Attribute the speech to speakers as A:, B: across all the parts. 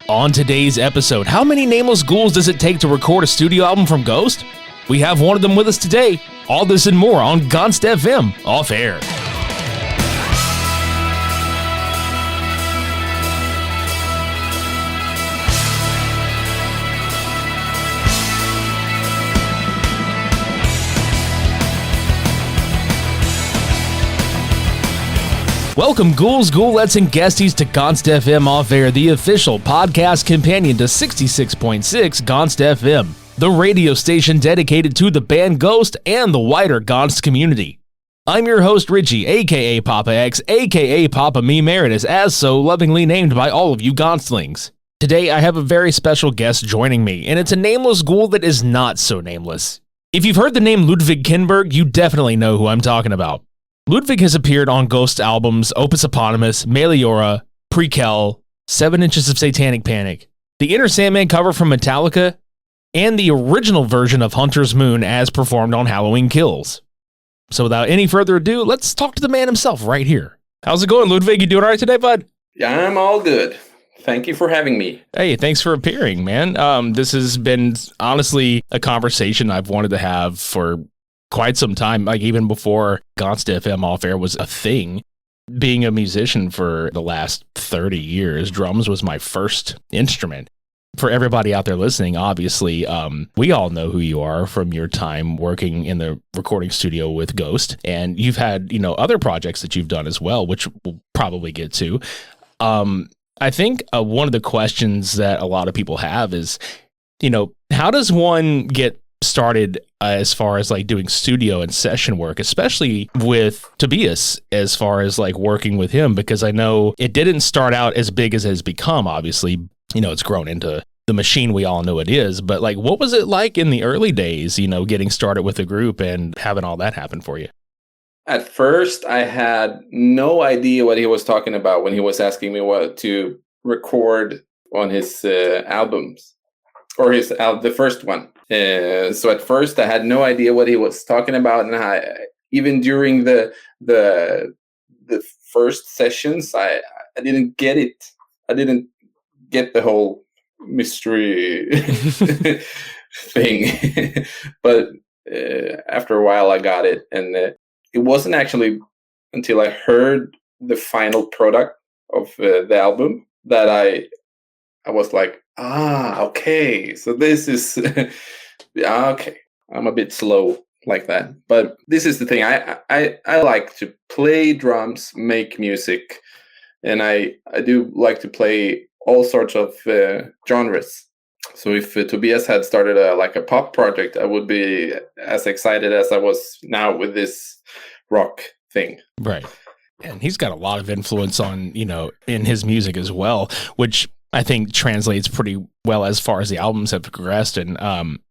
A: On today's episode, how many nameless ghouls does it take to record a studio album from Ghost? We have one of them with us today. All this and more on GonstFM Off Air. Welcome, ghouls, ghoulettes, and guesties to GonstFM Off Air, the official podcast companion to 66.6 GonstFM, the radio station dedicated to the band Ghost and the wider Gonst community. I'm your host, Richie, aka Papa X, aka Papa Me Emeritus, as so lovingly named by all of you Gonstlings. Today, I have a very special guest joining me, and it's a nameless ghoul that is not so nameless. If you've heard the name Ludvig Kennberg, you definitely know who I'm talking about. Ludvig has appeared on Ghost albums Opus Eponymous, Meliora, Prequelle, 7 Inches of Satanic Panic, the Inner Sandman cover from Metallica, and the original version of Hunter's Moon as performed on Halloween Kills. So without any further ado, let's talk to the man himself right here. How's it going, Ludvig? You doing all right today, bud?
B: Yeah, I'm all good. Thank you for having me.
A: Hey, thanks for appearing, man. This has been honestly a conversation I've wanted to have for quite some time, like even before GonstFM Off Air was a thing. Being a musician for the last 30 years, drums was my first instrument. For everybody out there listening, obviously, we all know who you are from your time working in the recording studio with Ghost, and you've had, other projects that you've done as well, which we'll probably get to. I think one of the questions that a lot of people have is, how does one get started as far as like doing studio and session work, especially with Tobias, as far as like working with him, because I know it didn't start out as big as it has become. Obviously, it's grown into the machine we all know it is, but like, what was it like in the early days, getting started with the group and having all that happen for you?
B: At first, I had no idea what he was talking about when he was asking me what to record on his albums, or the first one. So at first I had no idea what he was talking about, and even during the first sessions, I didn't get it. I didn't get the whole mystery thing, but after a while I got it, and it wasn't actually until I heard the final product of the album that I was like, okay, so this is okay. I'm a bit slow like that, but this is the thing. I like to play drums, make music, and I do like to play all sorts of genres. So if Tobias had started a pop project, I would be as excited as I was now with this rock thing.
A: Right. And he's got a lot of influence on, in his music as well, which I think translates pretty well as far as the albums have progressed. And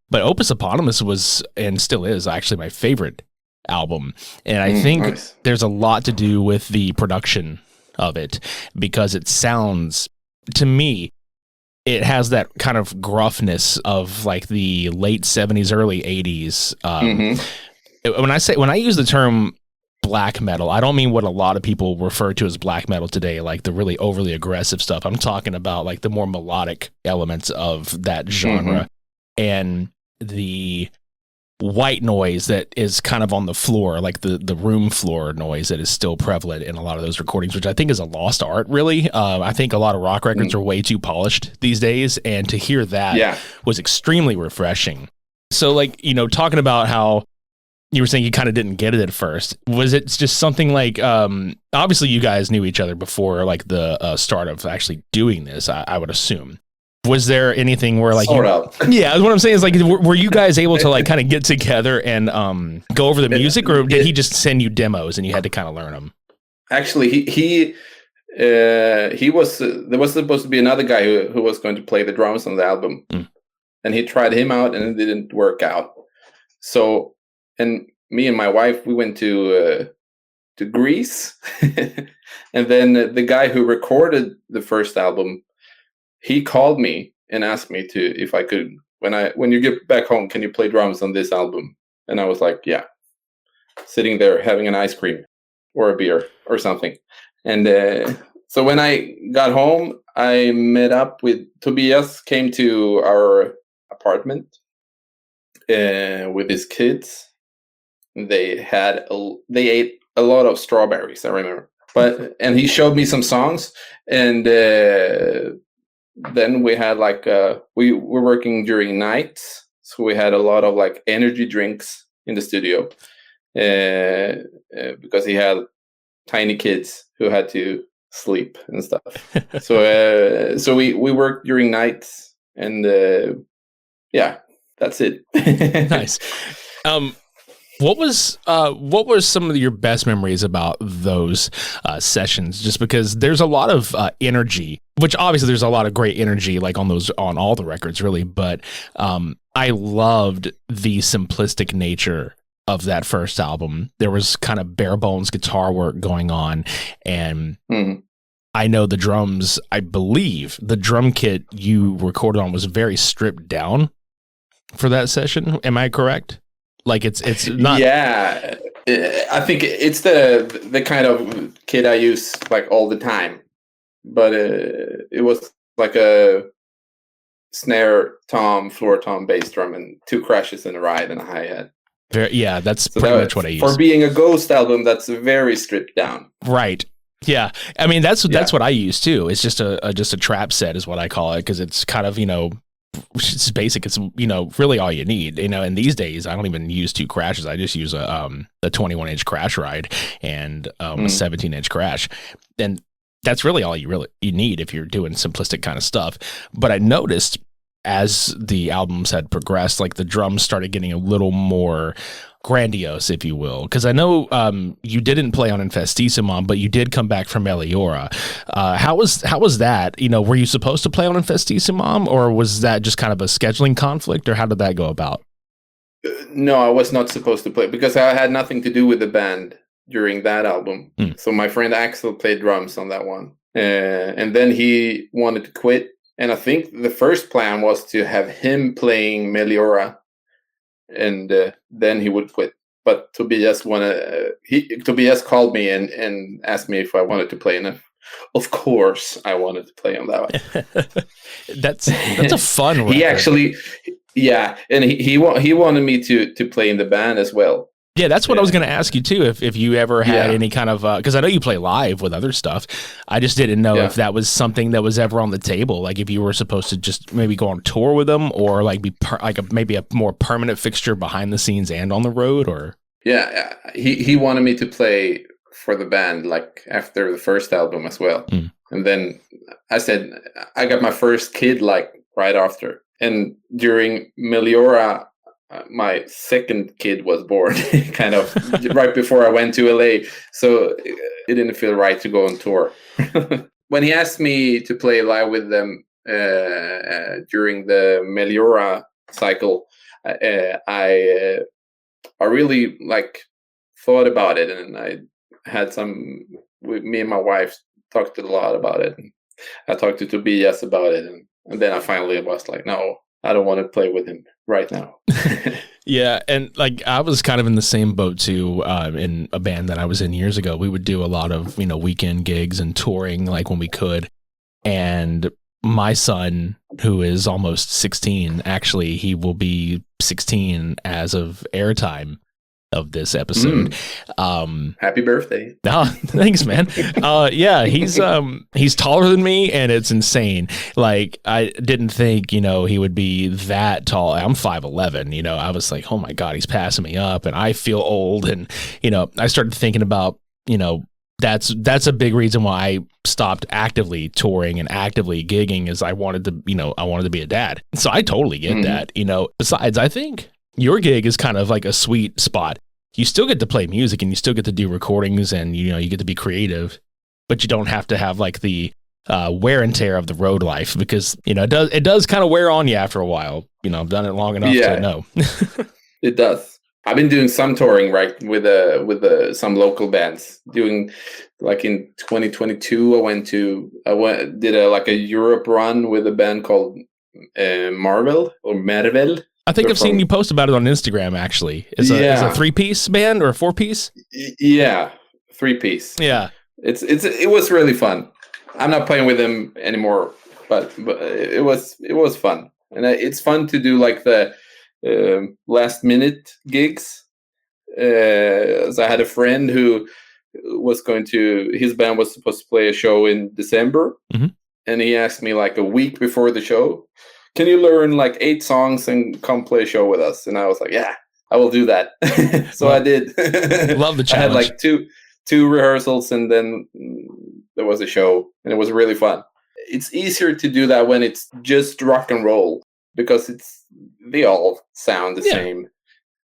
A: but Opus Eponymous was, and still is, actually my favorite album. And I think there's a lot to do with the production of it, because it sounds, to me, it has that kind of gruffness of like the late 70s, early 80s. When I use the term black metal, I don't mean what a lot of people refer to as black metal today, like the really overly aggressive stuff. I'm talking about like the more melodic elements of that genre and the white noise that is kind of on the floor, like the room floor noise that is still prevalent in a lot of those recordings, which I think is a lost art, really. I think a lot of rock records are way too polished these days, and to hear that was extremely refreshing. So like, talking about how you were saying you kind of didn't get it at first. Was it just something like, obviously you guys knew each other before like the start of actually doing this, I would assume. Was there anything where like, yeah, what I'm saying is like, were you guys able to like kind of get together and go over the music, or did he just send you demos and you had to kind of learn them?
B: Actually, he was, there was supposed to be another guy who was going to play the drums on the album, and he tried him out and it didn't work out. So, and me and my wife, we went to Greece, and then the guy who recorded the first album, he called me and asked me if I could, when you get back home, can you play drums on this album? And I was like, yeah, sitting there having an ice cream or a beer or something. And So when I got home, I met up with Tobias, came to our apartment with his kids. They ate a lot of strawberries, I remember. And he showed me some songs, and then we had we were working during nights, so we had a lot of like energy drinks in the studio because he had tiny kids who had to sleep and stuff. So we worked during nights, and yeah, that's it.
A: Nice. What were some of your best memories about those sessions? Just because there's a lot of energy, which obviously there's a lot of great energy like on all the records really, but I loved the simplistic nature of that first album. There was kind of bare bones guitar work going on, and I know the drums, I believe the drum kit you recorded on was very stripped down for that session. Am I correct? Like it's not.
B: Yeah, I think it's the kind of kit I use like all the time, but it was like a snare tom, floor tom, bass drum, and 2 crashes and a ride and a hi-hat.
A: Yeah, that's pretty much what I use.
B: For being a Ghost album, that's very stripped down.
A: Right. Yeah. I mean, that's what I use too. It's just a trap set is what I call it, because it's kind of, it's basic. It's, really all you need, and these days I don't even use 2 crashes. I just use a 21-inch crash ride and a 17-inch crash. And that's really all you need if you're doing simplistic kind of stuff. But I noticed as the albums had progressed, like the drums started getting a little more grandiose, if you will. Because I know you didn't play on Infestissimum, but you did come back from Meliora. How was that? Were you supposed to play on Infestissimum, or was that just kind of a scheduling conflict, or how did that go about?
B: No, I was not supposed to play because I had nothing to do with the band during that album. So my friend Axel played drums on that one, and then he wanted to quit. And I think the first plan was to have him playing Meliora, and then he would quit. But Tobias called me and asked me if I wanted to play, and of course I wanted to play on that one.
A: That's a fun record.
B: He actually, and he wanted me to play in the band as well.
A: Yeah, that's what I was going to ask you too. If you ever had any kind of, because I know you play live with other stuff. I just didn't know if that was something that was ever on the table. Like if you were supposed to just maybe go on tour with them, or like be maybe a more permanent fixture behind the scenes and on the road, or.
B: Yeah, he wanted me to play for the band like after the first album as well. And then I said I got my first kid like right after, and during Meliora. My second kid was born kind of right before I went to LA. So it didn't feel right to go on tour. When he asked me to play live with them during the Meliora cycle, I really thought about it, and I had me and my wife talked a lot about it. I talked to Tobias about it, and then I finally was like, no, I don't want to play with him right now.
A: Yeah, and I was kind of in the same boat too. In a band that I was in years ago, we would do a lot of weekend gigs and touring when we could. And my son, who is almost 16, actually, he will be 16 as of airtime of this episode.
B: Happy birthday.
A: Thanks, man. Yeah, he's taller than me, and it's insane. I didn't think he would be that tall. I'm 5'11". I was like, oh my god, he's passing me up, and I feel old. And I started thinking about that's a big reason why I stopped actively touring and actively gigging, is I wanted to be a dad. So I totally get that. Besides, I think your gig is kind of like a sweet spot. You still get to play music, and you still get to do recordings, and you get to be creative, but you don't have to have the wear and tear of the road life, because it does kind of wear on you after a while. I've done it long enough to know.
B: It does. I've been doing some touring with some local bands. Doing in 2022, I did a Europe run with a band called Marvel. I
A: think I've seen you post about it on Instagram, actually. It's a 3-piece band or a 4-piece?
B: Yeah, 3-piece.
A: Yeah.
B: It was really fun. I'm not playing with him anymore, but it was fun, and it's fun to do like the last minute gigs. So I had a friend who was his band was supposed to play a show in December, and he asked me like a week before the show, "Can you learn like 8 songs and come play a show with us?" And I was like, "Yeah, I will do that." So I did.
A: Love the challenge.
B: I had like two rehearsals, and then there was a show, and it was really fun. It's easier to do that when it's just rock and roll, because they all sound the same.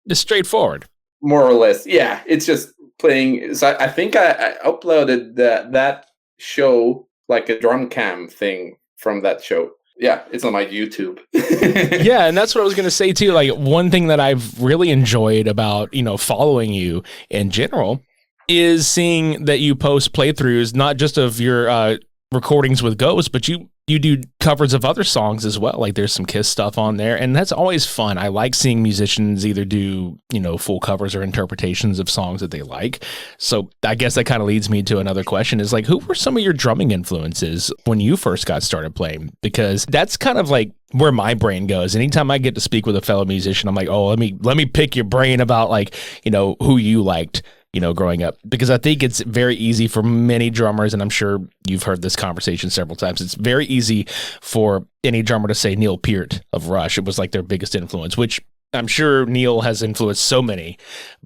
A: It's straightforward.
B: More or less. Yeah, it's just playing. So I think I uploaded that show, like a drum cam thing from that show. Yeah, it's on my YouTube.
A: Yeah, and that's what I was going to say too. Like, one thing that I've really enjoyed about, following you in general is seeing that you post playthroughs, not just of your recordings with Ghost, but you do covers of other songs as well. Like, there's some Kiss stuff on there, and that's always fun. I like seeing musicians either do, full covers or interpretations of songs that they like. So I guess that kind of leads me to another question, is like, who were some of your drumming influences when you first got started playing? Because that's kind of like where my brain goes. Anytime I get to speak with a fellow musician, I'm like, oh, let me pick your brain about, like, who you liked, growing up, because I think it's very easy for many drummers, and I'm sure you've heard this conversation several times. It's very easy for any drummer to say Neil Peart of Rush. It was like their biggest influence, which I'm sure Neil has influenced so many,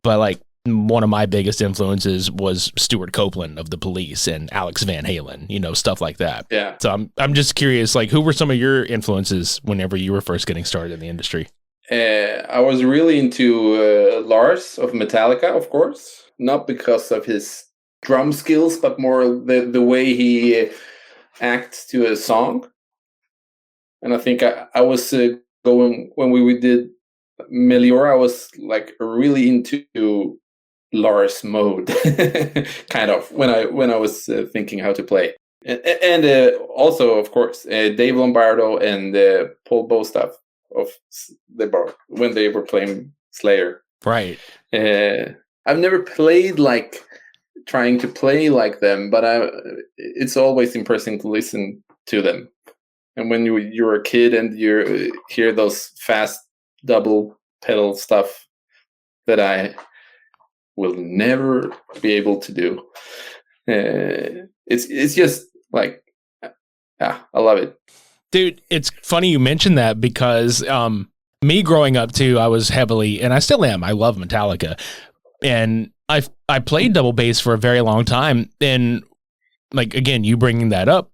A: but like one of my biggest influences was Stuart Copeland of The Police and Alex Van Halen, stuff like that.
B: Yeah.
A: So I'm just curious, like, who were some of your influences whenever you were first getting started in the industry?
B: I was really into Lars of Metallica, of course. Not because of his drum skills, but more the way he acts to a song. And I think I was going, when we did Meliora, I was like really into Lars mode, kind of, when I was thinking how to play. And also, of course, Dave Lombardo and Paul Bostaph of when they were playing Slayer.
A: Right.
B: I've never played trying to play like them, but it's always impressive to listen to them. And when you're a kid and you hear those fast double pedal stuff that I will never be able to do, it's just like, I love it.
A: Dude, it's funny you mentioned that, because me growing up too, I was heavily, and I still am, I love Metallica. And I played double bass for a very long time. And like, again, you bringing that up,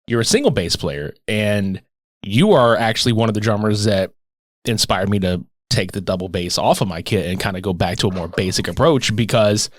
A: you're a single bass player, and you are actually one of the drummers that inspired me to take the double bass off of my kit and kind of go back to a more basic approach, because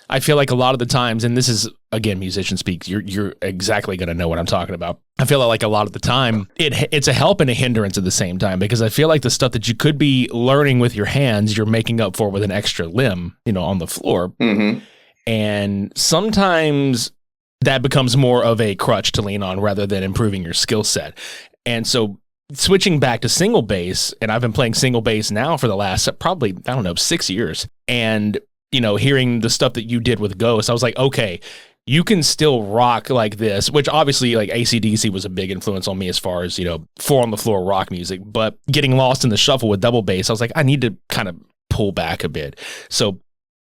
A: I feel like a lot of the times, and this is, again, musician speak, you're exactly going to know what I'm talking about. I feel like a lot of the time it's a help and a hindrance at the same time, because I feel like the stuff that you could be learning with your hands, you're making up for with an extra limb, on the floor.
B: Mm-hmm.
A: And sometimes that becomes more of a crutch to lean on rather than improving your skill set. And so switching back to single bass, and I've been playing single bass now for the last probably, 6 years. And hearing the stuff that you did with Ghost, I was like, okay, you can still rock like this, which obviously like AC/DC was a big influence on me as far as, 4 on the floor rock music, but getting lost in the shuffle with double bass, I was like, I need to kind of pull back a bit. So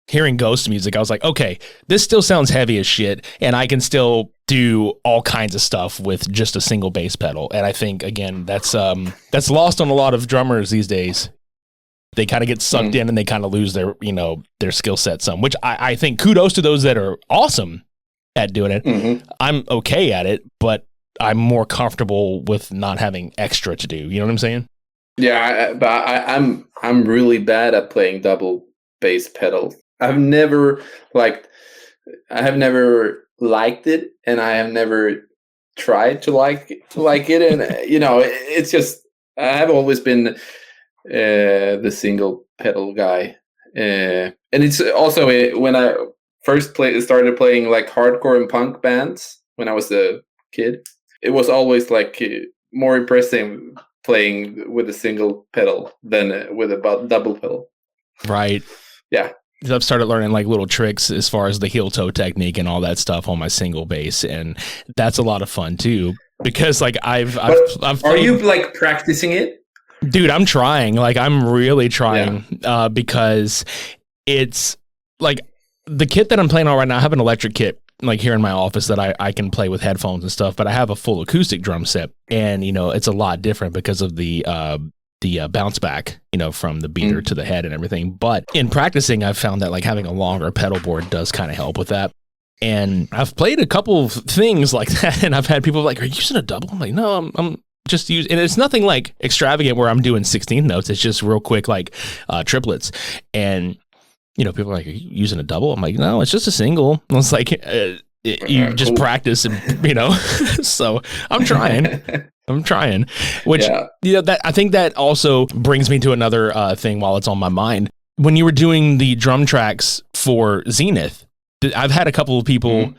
A: hearing Ghost music, I was like, okay, this still sounds heavy as shit, and I can still do all kinds of stuff with just a single bass pedal. And I think, again, that's lost on a lot of drummers these days. They kind of get sucked in and they kind of lose their, their skill set some, which I think kudos to those that are awesome at doing it. Mm-hmm. I'm okay at it, but I'm more comfortable with not having extra to do. You know what I'm saying?
B: Yeah, but I'm really bad at playing double bass pedal. I have never liked it, and I have never tried to like it. And it's just, I have always been the single pedal guy, and it's also when I first started playing like hardcore and punk bands when I was a kid, it was always like more impressive playing with a single pedal than with a double pedal.
A: Right.
B: Yeah.
A: I've started learning like little tricks as far as the heel toe technique and all that stuff on my single bass, and that's a lot of fun too. Because like I've
B: Are
A: played,
B: you like practicing it?
A: dude, I'm trying. Like I'm really trying because it's like the kit that I'm playing on right now. I have an electric kit like here in my office that I can play with headphones and stuff, but I have a full acoustic drum set, and you know it's a lot different because of the bounce back, you know, from the beater to the head and everything. But in practicing, I've found that like having a longer pedal board does kind of help with that. And I've played a couple of things like that, and I've had people like, "Are you using a double?" I'm like, "No, I'm just using," and it's nothing like extravagant where I'm doing 16 notes. It's just real quick, like triplets. And you know, people are like, "Are you using a double?" I'm like, "No, it's just a single." I was like, "You just practice," and you know. So I'm trying. Which you know, that I think that also brings me to another thing while it's on my mind. When you were doing the drum tracks for Zenith, I've had a couple of people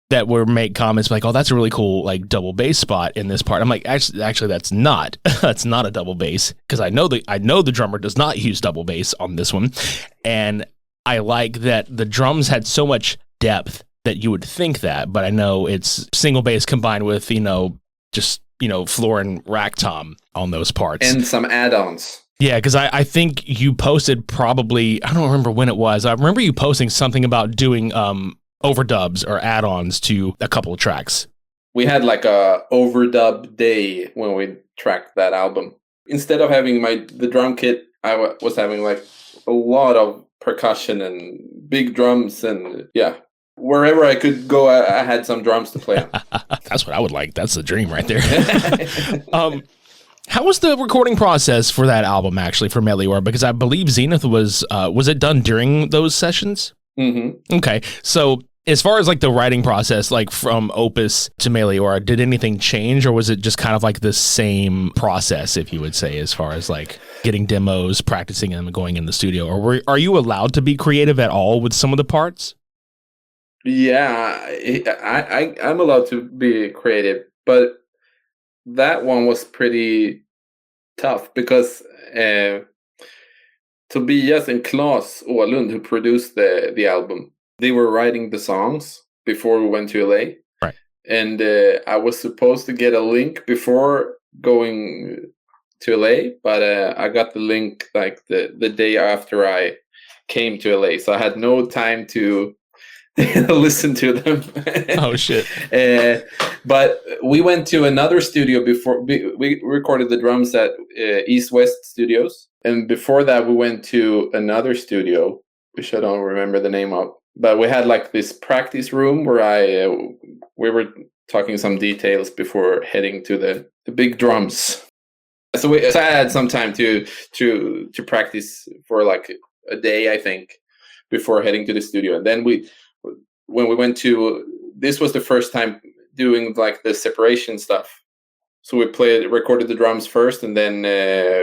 A: that were make comments like, "Oh, that's a really cool like double bass spot in this part." I'm like, actually, that's not that's not a double bass, because I know the drummer does not use double bass on this one, and I like that the drums had so much depth that you would think that, but I know it's single bass combined with, you know, just, you know, floor and rack tom on those parts
B: and some add-ons.
A: Yeah, because I think you posted probably, I don't remember when it was. I remember you posting something about doing overdubs or add-ons to a couple of tracks.
B: We had like a overdub day when we tracked that album. Instead of having the drum kit, I was having like a lot of percussion and big drums, and wherever I could go, I had some drums to play on.
A: That's what I would like. That's the dream right there. How was the recording process for that album, actually, for Meliora? Because I believe Zenith was it done during those sessions?
B: Mm-hmm.
A: Okay. So as far as like the writing process, like from Opus to Meliora, did anything change, or was it just kind of like the same process, if you would say, as far as like getting demos, practicing them, and going in the studio? Or are you allowed to be creative at all with some of the parts?
B: Yeah, I'm allowed to be creative, but that one was pretty tough because Tobias and Claes Åhlund, who produced the album, they were writing the songs before we went to LA.
A: Right.
B: And I was supposed to get a link before going to LA, but I got the link like the day after I came to LA. So I had no time to listen to them.
A: Oh shit.
B: But we went to another studio before we recorded the drums at East West Studios, and before that we went to another studio which I don't remember the name of, but we had like this practice room where we were talking some details before heading to the big drums. So I had some time to practice for like a day, I think, before heading to the studio. And then when we went to, this was the first time doing like the separation stuff. So we recorded the drums first, and then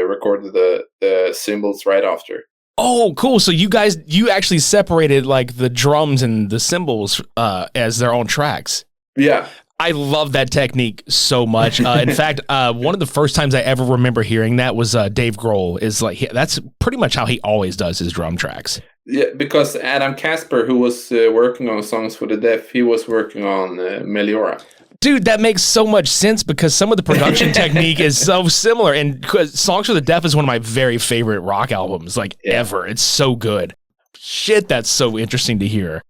B: recorded the cymbals right after.
A: Oh, cool. So you actually separated like the drums and the cymbals as their own tracks.
B: Yeah.
A: I love that technique so much. In fact, one of the first times I ever remember hearing that was Dave Grohl. Is like that's pretty much how he always does his drum tracks.
B: Yeah, because Adam Kasper, who was working on Songs for the Deaf, he was working on Meliora.
A: Dude, that makes so much sense because some of the production technique is so similar. And Songs for the Deaf is one of my very favorite rock albums, ever. It's so good. Shit, that's so interesting to hear.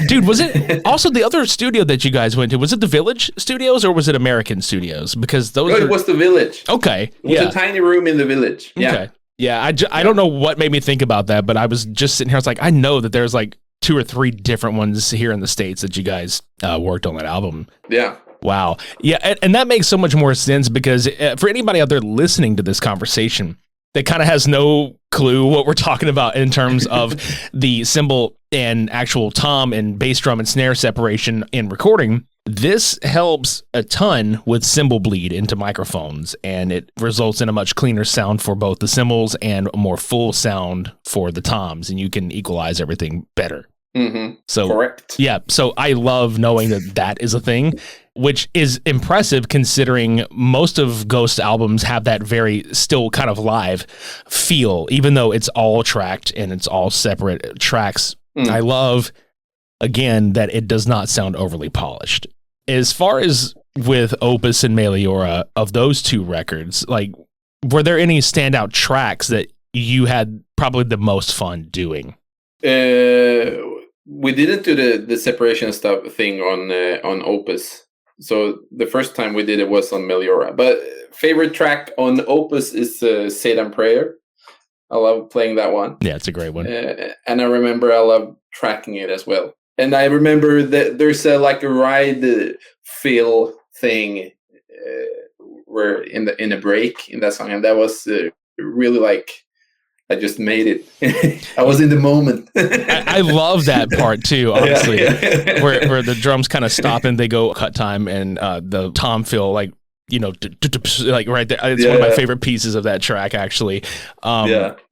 A: Dude, was it also the other studio that you guys went to? Was it the Village Studios or was it American Studios? Because those
B: it was the Village.
A: Okay.
B: It was a tiny room in the Village. Yeah.
A: Okay. Yeah, I don't know what made me think about that, but I was just sitting here. I was like, I know that there's like 2 or 3 different ones here in the States that you guys worked on that album.
B: Yeah.
A: Wow. Yeah, and that makes so much more sense because for anybody out there listening to this conversation that kind of has no clue what we're talking about in terms of the cymbal and actual tom and bass drum and snare separation in recording, this helps a ton with cymbal bleed into microphones, and it results in a much cleaner sound for both the cymbals and a more full sound for the toms, and you can equalize everything better. So
B: correct.
A: Yeah, so I love knowing that is a thing, which is impressive considering most of Ghost albums have that very still kind of live feel, even though it's all tracked and it's all separate tracks. I love, again, that it does not sound overly polished. As far as with Opus and Meliora, of those two records, like, were there any standout tracks that you had probably the most fun doing?
B: We didn't do the separation stuff thing on Opus. So the first time we did it was on Meliora. But favorite track on Opus is Satan Prayer. I love playing that one.
A: Yeah, it's a great one.
B: And I remember I love tracking it as well. And I remember that there's a ride feel thing where in a break in that song, and that was really like, I just made it. I was in the moment.
A: I love that part too, honestly, where the drums kind of stop and they go cut time, and the tom feel like, you know, like right there. It's one of my favorite pieces of that track, actually.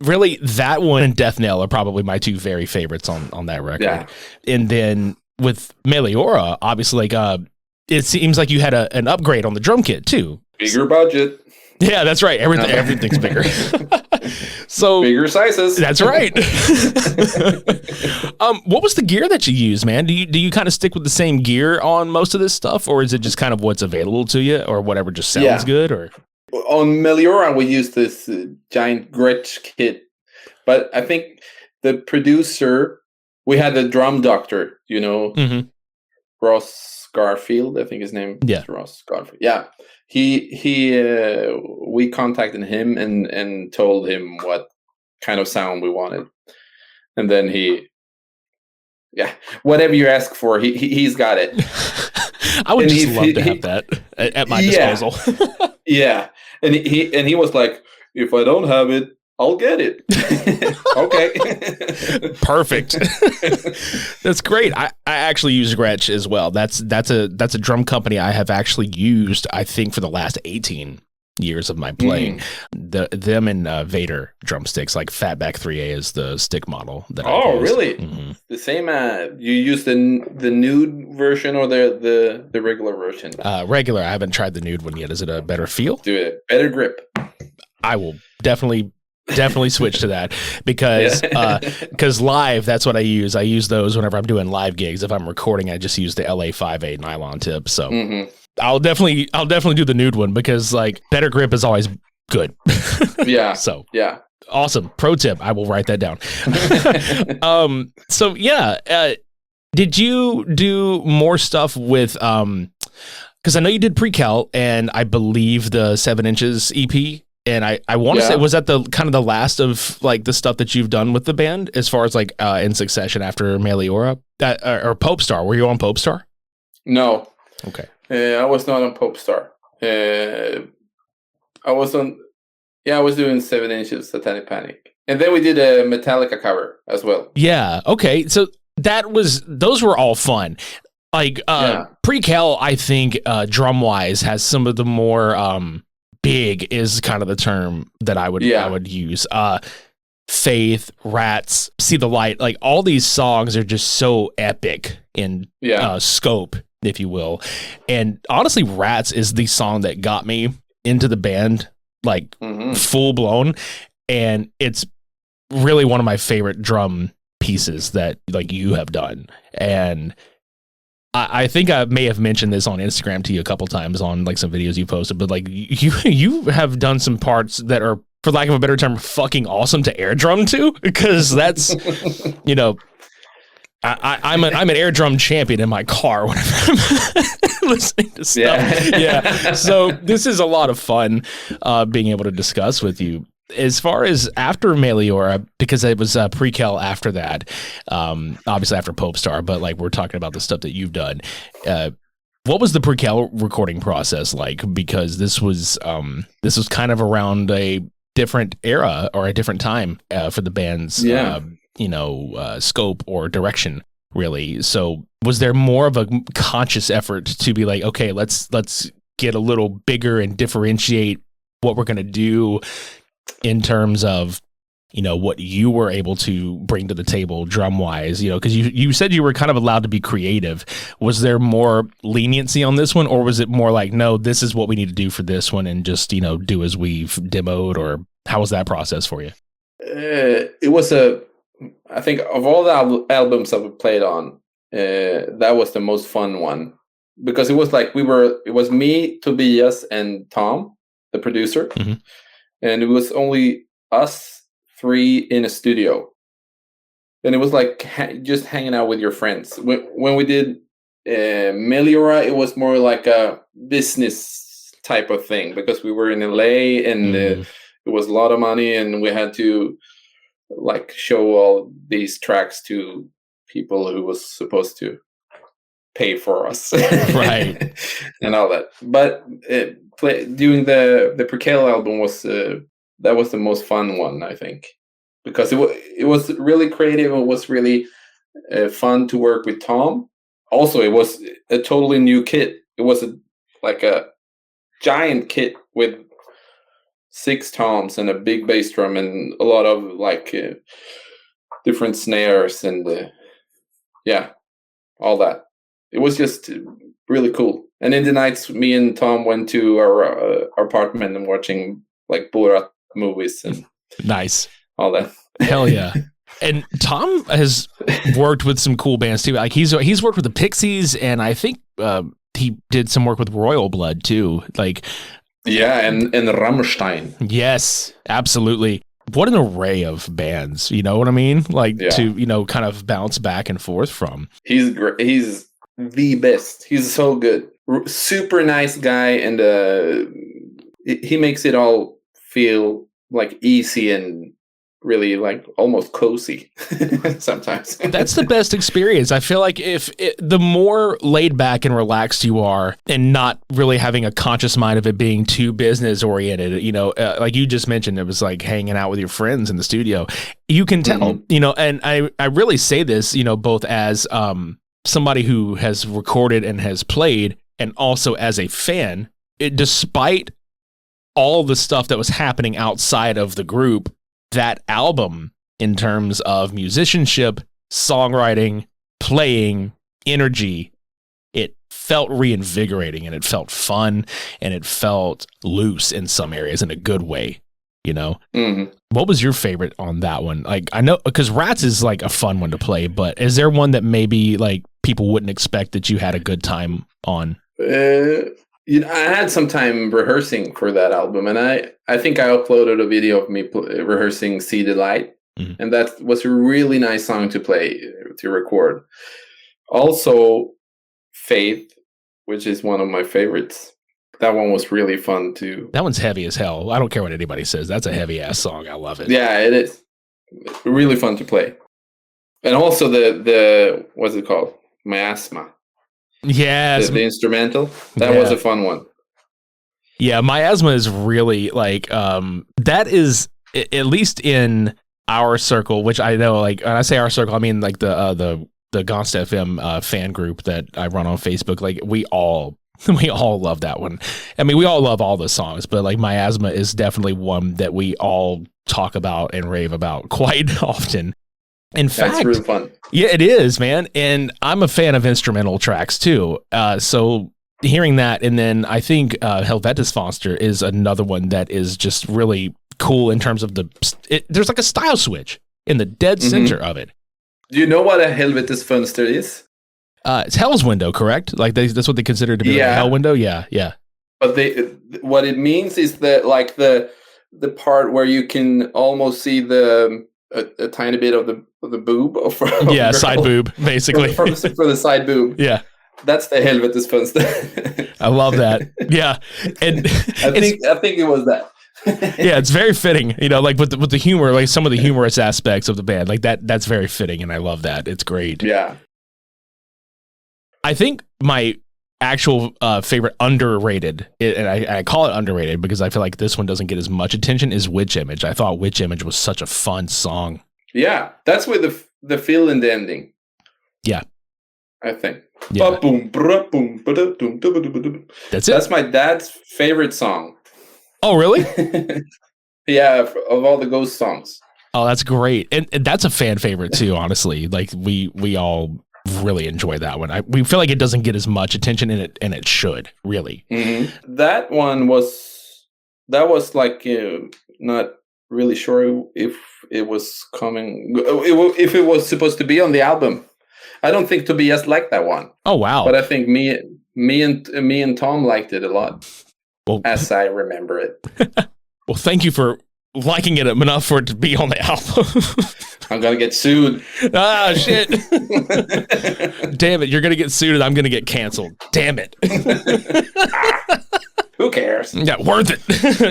A: Really, that one and Death Knell are probably my two very favorites on that record. Yeah. And then with Meliora, obviously, like it seems like you had an upgrade on the drum kit too.
B: Bigger budget.
A: Yeah, that's right. Everything's bigger. So
B: bigger sizes.
A: That's right. What was the gear that you use, man? Do you kind of stick with the same gear on most of this stuff, or is it just kind of what's available to you, or whatever just sounds good? Or
B: on Meliora, we used this giant Gretsch kit, but I think the producer, we had the drum doctor, you know, Ross Garfield, I think his name is Ross Garfield. Yeah. We contacted him and told him what kind of sound we wanted. And then whatever you ask for, he's got it.
A: I would just love to have that at my disposal.
B: Yeah. And he was like, if I don't have it, I'll get it. Okay.
A: Perfect. That's great. I actually use Gretsch as well. That's a drum company I have actually used, I think, for the last 18 years of my playing. Them and Vader drumsticks, like Fatback 3A is the stick model that I used.
B: Really? The same you use the nude version or the regular version?
A: Regular. I haven't tried the nude one yet. Is it a better feel?
B: Do it. Better grip.
A: I will definitely switch to that because live, that's what I use. I use those whenever I'm doing live gigs. If I'm recording, I just use the LA 5A nylon tip. So I'll definitely do the nude one because like better grip is always good.
B: Yeah.
A: So
B: yeah.
A: Awesome. Pro tip. I will write that down. So yeah. Did you do more stuff with, because I know you did Precal and I believe the 7 Inches EP. And I want to say, was that the kind of the last of like the stuff that you've done with the band as far as like in succession after Meliora or Pope Star? Were you on Pope Star?
B: No.
A: Okay.
B: I was not on Pope Star. I was doing 7 Inches Satanic Panic. And then we did a Metallica cover as well.
A: Yeah. Okay. So those were all fun. Like Prequelle, I think drum wise has some of the more big is kind of the term that I would use. Faith, Rats, See the Light, like all these songs are just so epic in scope, if you will. And honestly, Rats is the song that got me into the band, like full blown. And it's really one of my favorite drum pieces that like you have done. And I think I may have mentioned this on Instagram to you a couple times on like some videos you posted, but like you have done some parts that are, for lack of a better term, fucking awesome to air drum to, because that's, you know, I'm an air drum champion in my car whenever I'm listening to stuff. Yeah. So this is a lot of fun being able to discuss with you. As far as after Meliora, because it was Prequelle after that, obviously after Pope Star, but like we're talking about the stuff that you've done. What was the Prequelle recording process like? Because this was kind of around a different era or a different time for the band's scope or direction, really. So was there more of a conscious effort to be like, okay, let's get a little bigger and differentiate what we're going to do in terms of what you were able to bring to the table drum wise, because you said you were kind of allowed to be creative. Was there more leniency on this one, or was it more like, no, this is what we need to do for this one and just, do as we've demoed, or how was that process for you?
B: It was I think of all the albums that we played on, that was the most fun one, because it was like it was me, Tobias, and Tom, the producer,
A: mm-hmm.
B: and it was only us three in a studio, and it was like just hanging out with your friends. When we did Meliora, it was more like a business type of thing, because we were in LA and it was a lot of money, and we had to like show all these tracks to people who was supposed to pay for us,
A: right,
B: and all that. But doing the Prequelle album was that was the most fun one, I think, because it was really creative. It was really fun to work with Tom. Also, it was a totally new kit. It was like a giant kit with 6 toms and a big bass drum and a lot of like different snares and all that. It was just really cool. And in the nights, me and Tom went to our apartment and watching like Borat movies and
A: nice,
B: all that.
A: Hell yeah. And Tom has worked with some cool bands too. Like he's worked with the Pixies, and I think he did some work with Royal Blood too. Like
B: and Rammstein.
A: Yes, absolutely. What an array of bands, you know what I mean? Like to kind of bounce back and forth from.
B: He's great. He's the best. He's so good. Super nice guy, and he makes it all feel like easy and really like almost cozy sometimes.
A: That's the best experience. I feel like the more laid back and relaxed you are, and not really having a conscious mind of it being too business oriented, like you just mentioned, it was like hanging out with your friends in the studio. You can tell, and I really say this, both as somebody who has recorded and has played, and also as a fan, despite all the stuff that was happening outside of the group, that album, in terms of musicianship, songwriting, playing, energy, it felt reinvigorating, and it felt fun, and it felt loose in some areas in a good way, What was your favorite on that one? Like, I know, because Rats is like a fun one to play, but is there one that maybe like people wouldn't expect that you had a good time on?
B: I had some time rehearsing for that album, and I think I uploaded a video of me rehearsing See the Light, and that was a really nice song to play, to record. Also, Faith, which is one of my favorites. That one was really fun too.
A: That one's heavy as hell. I don't care what anybody says. That's a heavy ass song. I love it.
B: Yeah, it is. Really fun to play. And also the what's it called? Miasma.
A: Yeah,
B: the instrumental. That was a fun one.
A: Yeah, Miasma is really like that is, at least in our circle, which I know, like when I say our circle, I mean like the GonstFM fan group that I run on Facebook. Like we all love that one. I mean, we all love all the songs, but like Miasma is definitely one that we all talk about and rave about quite often. In fact,
B: that's really fun.
A: Yeah, it is, man. And I'm a fan of instrumental tracks too. So hearing that, and then I think Helvetis Foster is another one that is just really cool in terms of there's like a style switch in the dead center of it.
B: Do you know what a Helvetis Fönster is?
A: It's Hell's Window, correct? Like that's what they consider to be like a Hell Window. Yeah.
B: But what it means is that like the part where you can almost see a tiny bit of the boob of
A: side boob, basically.
B: for the side boob.
A: Yeah.
B: That's the Helvetis Fönster.
A: I love that. Yeah. And
B: I think it was that.
A: Yeah, it's very fitting, like with the humor, like some of the humorous aspects of the band, like that's very fitting, and I love that. It's great.
B: Yeah.
A: I think my actual favorite underrated, and I call it underrated because I feel like this one doesn't get as much attention, is Witch Image. I thought Witch Image was such a fun song.
B: Yeah, that's with the fill in the ending.
A: Yeah.
B: I think.
A: Yeah. That's it.
B: That's my dad's favorite song.
A: Oh, really?
B: Yeah, of all the Ghost songs.
A: Oh, that's great. And that's a fan favorite too, honestly. Like we all really enjoy that one. We feel like it doesn't get as much attention and it should, really.
B: Mm-hmm. That was like not really sure if it was coming, if it was supposed to be on the album. I don't think Tobias liked that one.
A: Oh wow!
B: But I think me and Tom liked it a lot, well, as I remember it.
A: Well, thank you for liking it enough for it to be on the album.
B: I'm gonna get sued.
A: Ah, shit! Damn it! You're gonna get sued, and I'm gonna get canceled. Damn it!
B: Who cares?
A: Yeah, worth it.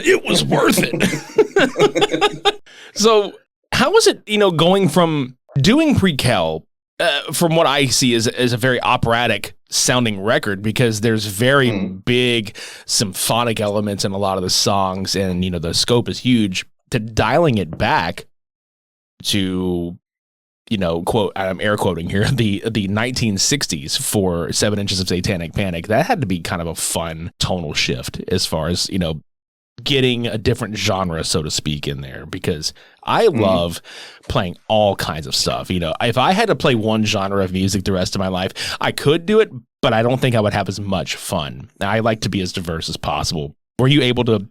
A: It was worth it. So, how was it? Going from doing Prequelle. From what I see is a very operatic sounding record, because there's very big symphonic elements in a lot of the songs, and the scope is huge, to dialing it back to quote, I'm air quoting here, the 1960s for 7 Inches of Satanic Panic. That had to be kind of a fun tonal shift as far as getting a different genre, so to speak, in there, because I love playing all kinds of stuff. If I had to play one genre of music the rest of my life, I could do it, but I don't think I would have as much fun. I like to be as diverse as possible. Were you able to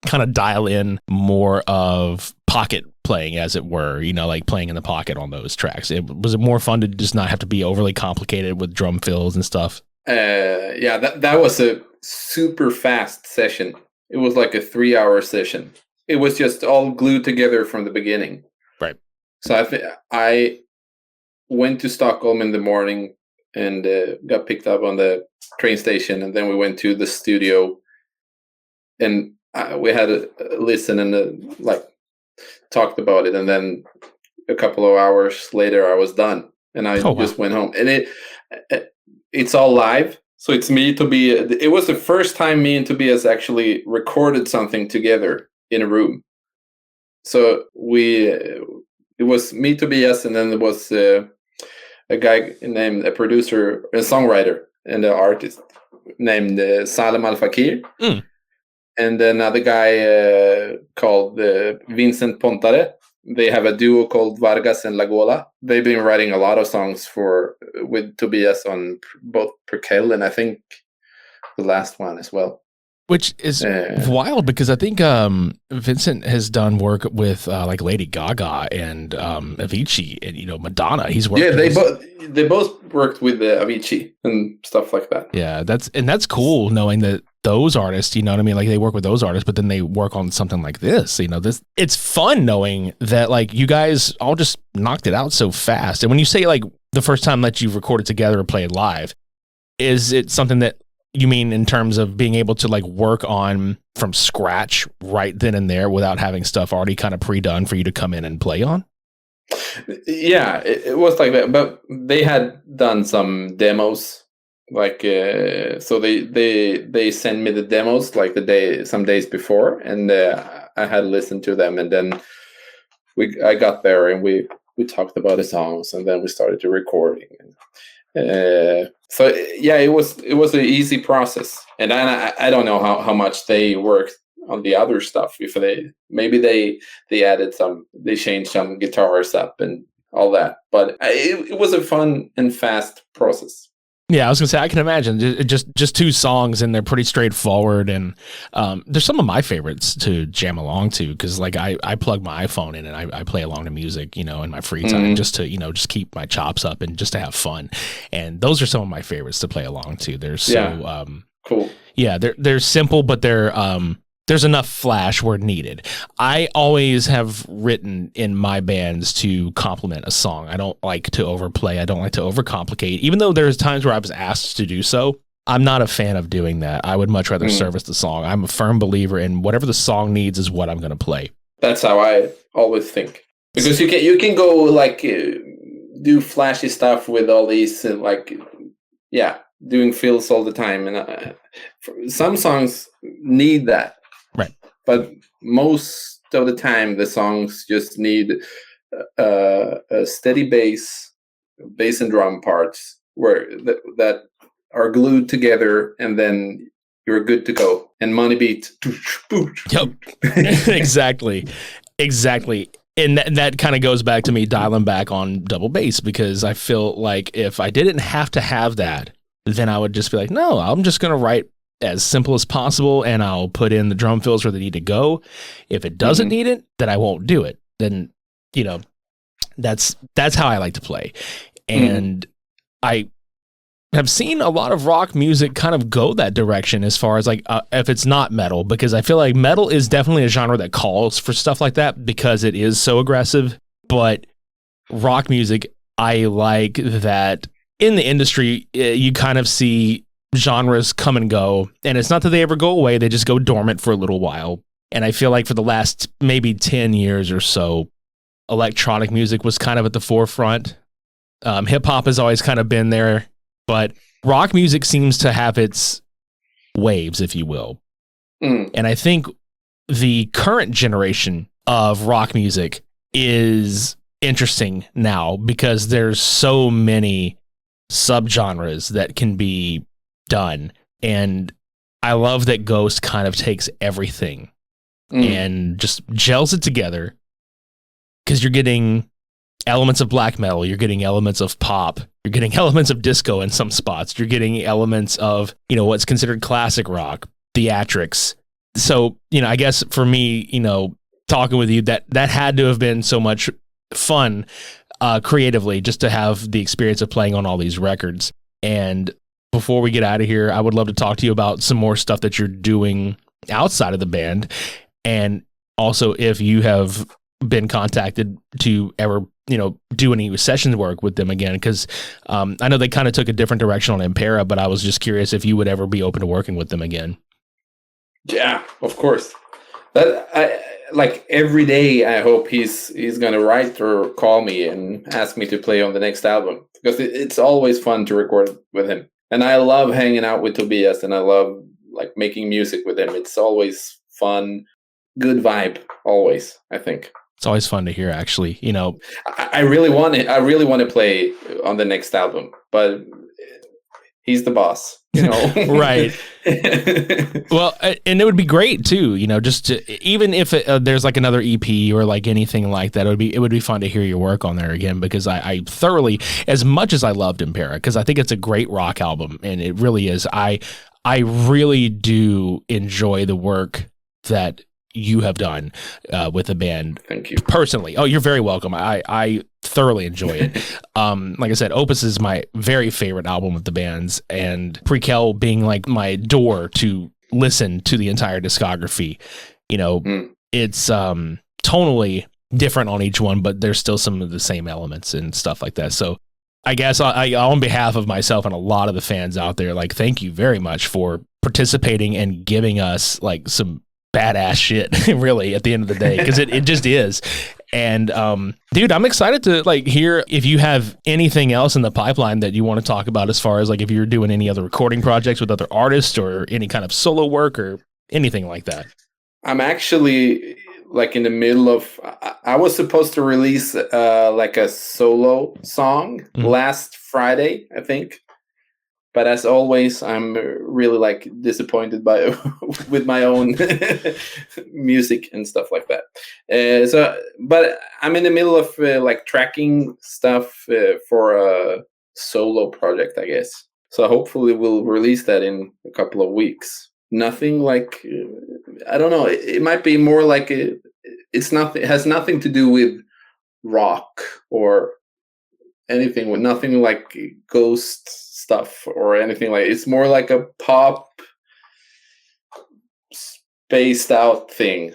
A: kind of dial in more of pocket playing, as it were, like playing in the pocket on those tracks? Was it more fun to just not have to be overly complicated with drum fills and stuff?
B: Yeah, that was a super fast session. It was like a 3-hour session. It was just all glued together from the beginning.
A: Right.
B: So I went to Stockholm in the morning and got picked up on the train station, and then we went to the studio, and we had a listen and talked about it, and then a couple of hours later I was done, and I just went home. And it's all live. So it's me, Tobias. It was the first time me and Tobias actually recorded something together in a room. So it was me, Tobias, and then there was a guy named, a producer, a songwriter, and an artist named Salem Al Fakir. And another guy called Vincent Pontare. They have a duo called Vargas and Lagola. They've been writing a lot of songs with Tobias on both Prequelle and I think the last one as well.
A: Which is wild, because I think Vincent has done work with like Lady Gaga and Avicii and Madonna. He's worked.
B: Yeah, they both worked with Avicii and stuff like that.
A: Yeah, that's cool knowing that those artists, you know what I mean? Like they work with those artists, but then they work on something like this. It's fun knowing that like you guys all just knocked it out so fast. And when you say like the first time that you've recorded together or played live, is it something that you mean in terms of being able to like work on from scratch right then and there without having stuff already kind of pre-done for you to come in and play on?
B: Yeah, it was like that, but they had done some demos, like so they sent me the demos like some days before, and I had listened to them, and then I got there and we talked about the songs, and then we started to recording. So yeah, it was an easy process, and I don't know how much they worked on the other stuff. If they added they changed some guitars up and all that, but it was a fun and fast process.
A: Yeah, I was gonna say I can imagine just 2 songs, and they're pretty straightforward, and they're some of my favorites to jam along to, because like I plug my iPhone in and I play along to music, in my free time, just to just keep my chops up and just to have fun, and those are some of my favorites to play along to. They're so
B: cool.
A: Yeah, they're simple, but there's enough flash where needed. I always have written in my bands to complement a song. I don't like to overplay. I don't like to overcomplicate. Even though there's times where I was asked to do so, I'm not a fan of doing that. I would much rather service the song. I'm a firm believer in whatever the song needs is what I'm going to play. That's
B: how I always think. Because you can go like do flashy stuff with all these doing fills all the time, and some songs need that.
A: Right.
B: But most of the time, the songs just need a steady bass and drum parts that are glued together, and then you're good to go. And money beat.
A: Yep. Exactly. And that kind of goes back to me dialing back on double bass, because I feel like if I didn't have to have that, then I would just be like, no, I'm just going to write as simple as possible, and I'll put in the drum fills where they need to go. If it doesn't need it, then I won't do it. Then, you know, that's how I like to play. And I have seen a lot of rock music kind of go that direction as far as like if it's not metal, because I feel like metal is definitely a genre that calls for stuff like that because it is so aggressive. But rock music, I like that in the industry, you kind of see genres come and go, and it's not that they ever go away, they just go dormant for a little while. And I feel like for the last maybe 10 years or so, electronic music was kind of at the forefront. Hip hop has always kind of been there, but rock music seems to have its waves, if you will. And I think the current generation of rock music is interesting now because there's so many subgenres that can be done. And I love that Ghost kind of takes everything and just gels it together, because you're getting elements of black metal, you're getting elements of pop, you're getting elements of disco in some spots, you're getting elements of, you know, what's considered classic rock, theatrics. So, you know, I guess for me, you know, talking with you, that had to have been so much fun creatively, just to have the experience of playing on all these records. And before we get out of here, I would love to talk to you about some more stuff that you're doing outside of the band. And also if you have been contacted to ever, you know, do any sessions work with them again, because I know they kind of took a different direction on Impera, but I was just curious if you would ever be open to working with them again.
B: Yeah, of course. That I like every day. I hope he's gonna write or call me and ask me to play on the next album, because it's always fun to record with him, and I love hanging out with Tobias, and I love like making music with him. It's always fun, good vibe, always. I think
A: it's always fun to hear. Actually, you know,
B: I really want to play on the next album, but he's the boss, you know.
A: Right. Well, and it would be great too, you know, just to, even if there's like another EP or like anything like that, it would be fun to hear your work on there again, because I thoroughly, as much as I loved Impera, because I think it's a great rock album, and it really is. I really do enjoy the work that you have done with the band.
B: Thank you.
A: Personally. Oh, you're very welcome. I thoroughly enjoy it. Like I said, Opus is my very favorite album of the band's, and Prequelle being like my door to listen to the entire discography. You know, it's tonally different on each one, but there's still some of the same elements and stuff like that. So I guess I on behalf of myself and a lot of the fans out there, like, thank you very much for participating and giving us like some badass shit, really, at the end of the day, because it just is. And dude, I'm excited to like hear if you have anything else in the pipeline that you want to talk about, as far as like if you're doing any other recording projects with other artists or any kind of solo work or anything like that. I'm
B: actually like in the middle of, I was supposed to release like a solo song last Friday, I think. But as always, I'm really like disappointed with my own music and stuff like that. But I'm in the middle of like tracking stuff for a solo project, I guess. So hopefully we'll release that in a couple of weeks. Nothing like, I don't know. It might be more like it has nothing to do with rock or anything, with nothing like Ghost stuff or anything like. It's more like a pop spaced out thing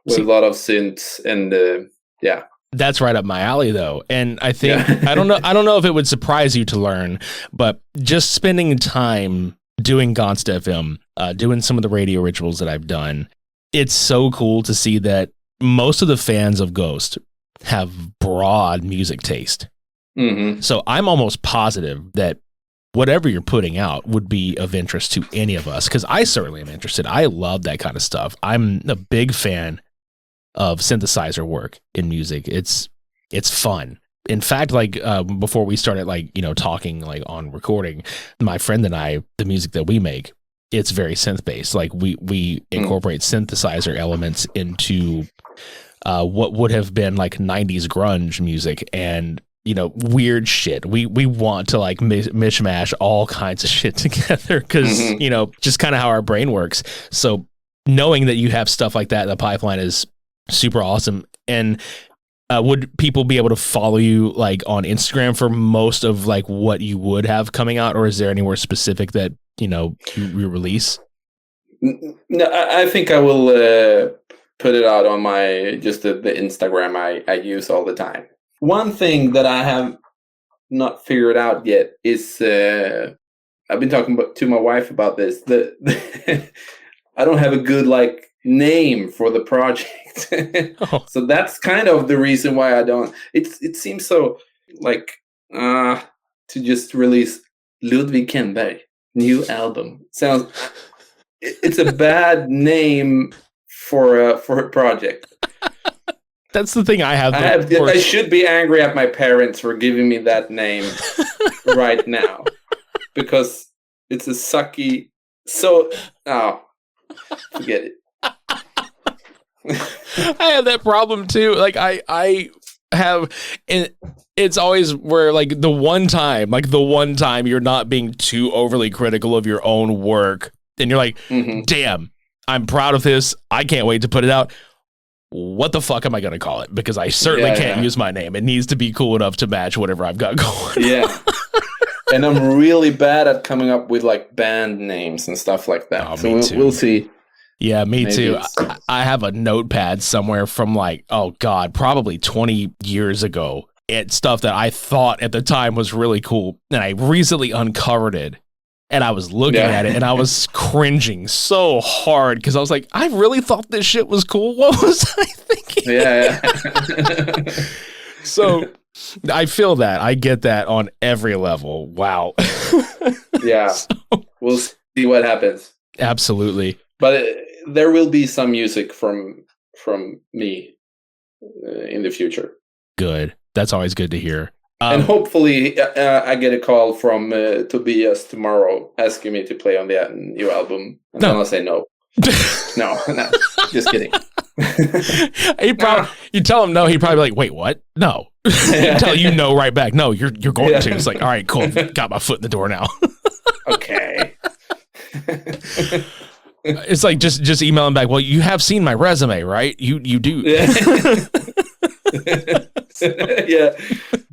B: with a lot of synths and yeah.
A: That's right up my alley though. And I think I don't know if it would surprise you to learn, but just spending time doing GonstFM, doing some of the radio rituals that I've done, it's so cool to see that most of the fans of Ghost have broad music taste. So I'm almost positive that whatever you're putting out would be of interest to any of us, because I certainly am interested. I love that kind of stuff. I'm a big fan of synthesizer work in music. It's fun. In fact, like before we started like, you know, talking like on recording, my friend and I, the music that we make, it's very synth based. Like we incorporate synthesizer elements into what would have been like 90s grunge music and, you know, weird shit. We want to like mishmash all kinds of shit together because, you know, just kind of how our brain works. So knowing that you have stuff like that in the pipeline is super awesome. And would people be able to follow you like on Instagram for most of like what you would have coming out, or is there anywhere specific that, you know, you release?
B: No, I think I will put it out on my just the Instagram I use all the time. One thing that I have not figured out yet is I've been talking to my wife about this. I don't have a good like name for the project. So that's kind of the reason why I don't. It seems so like to just release Ludvig Kennberg new album. Sounds it's a bad name for a project.
A: That's the thing I have.
B: I should be angry at my parents for giving me that name right now because it's a sucky. So forget it.
A: I have that problem too. Like I have, and it's always where like the one time you're not being too overly critical of your own work, and you're like, damn, I'm proud of this. I can't wait to put it out. What the fuck am I going to call it? Because I certainly can't use my name. It needs to be cool enough to match whatever I've got going.
B: Yeah. And I'm really bad at coming up with like band names and stuff like that.
A: Oh,
B: so we'll see.
A: Yeah, me too. I have a notepad somewhere from like, oh God, probably 20 years ago. It's stuff that I thought at the time was really cool. And I recently uncovered it. And I was looking at it and I was cringing so hard because I was like, I really thought this shit was cool. What was I thinking?
B: Yeah.
A: So I feel that. I get that on every level. Wow.
B: Yeah. So, we'll see what happens.
A: Absolutely.
B: But there will be some music from me in the future.
A: Good. That's always good to hear.
B: And hopefully I get a call from Tobias tomorrow asking me to play on the new album. And then I'll say no. No, just kidding.
A: You tell him no, he'd probably be like, wait, what? No. He'd tell you no right back. No, you're going to. It's like, all right, cool. Got my foot in the door now.
B: Okay.
A: It's like just email him back. Well, you have seen my resume, right? You do.
B: Yeah.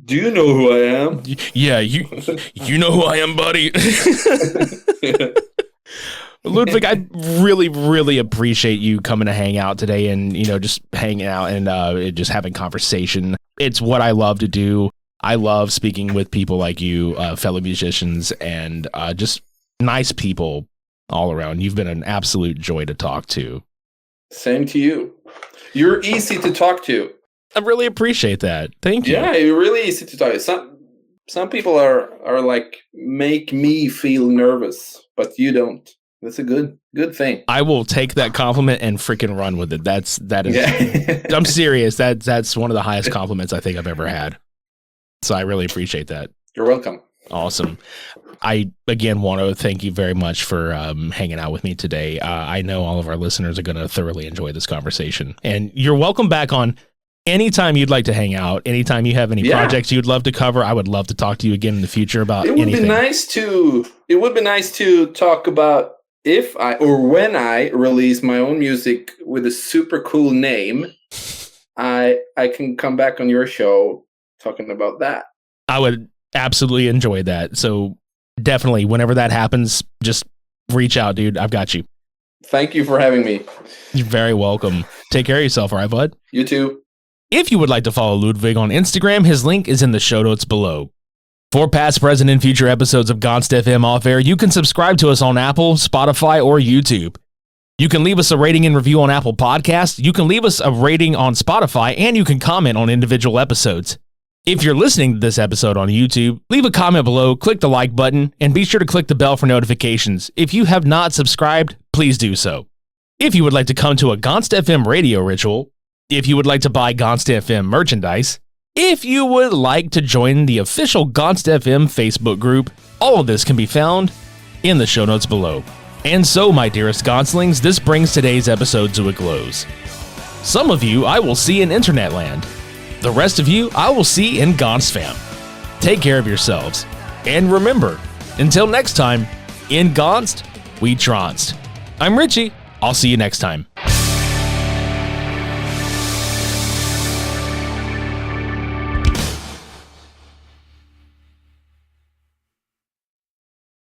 B: Do you know who I am?
A: Yeah, you know who I am, buddy. Ludvig, I really, really appreciate you coming to hang out today and, you know, just hanging out and just having conversation. It's what I love to do. I love speaking with people like you, fellow musicians, and just nice people all around. You've been an absolute joy to talk to.
B: Same to you. You're easy to talk to.
A: I really appreciate that. Thank you.
B: Yeah, you're really easy to talk to. Some people are like, make me feel nervous, but you don't. That's a good thing.
A: I will take that compliment and freaking run with it. That is. Yeah. I'm serious. That's one of the highest compliments I think I've ever had. So I really appreciate that.
B: You're welcome.
A: Awesome. I, again, want to thank you very much for hanging out with me today. I know all of our listeners are going to thoroughly enjoy this conversation. And you're welcome back on anytime you'd like to hang out, anytime you have any projects you'd love to cover. I would love to talk to you again in the future about anything.
B: It would be nice to talk about if I or when I release my own music with a super cool name. I can come back on your show talking about that.
A: I would absolutely enjoy that. So definitely, whenever that happens, just reach out, dude. I've got you.
B: Thank you for having me.
A: You're very welcome. Take care of yourself, all right, bud?
B: You too.
A: If you would like to follow Ludvig on Instagram, his link is in the show notes below. For past, present, and future episodes of GonstFM Off Air, you can subscribe to us on Apple, Spotify, or YouTube. You can leave us a rating and review on Apple Podcasts, you can leave us a rating on Spotify, and you can comment on individual episodes. If you're listening to this episode on YouTube, leave a comment below, click the like button, and be sure to click the bell for notifications. If you have not subscribed, please do so. If you would like to come to a GonstFM radio ritual, if you would like to buy GonstFM merchandise, if you would like to join the official GonstFM Facebook group, all of this can be found in the show notes below. And so, my dearest Gonslings, this brings today's episode to a close. Some of you I will see in Internet Land. The rest of you I will see in GonstFam. Take care of yourselves. And remember, until next time, in Gonst, we tronst. I'm Richie. I'll see you next time.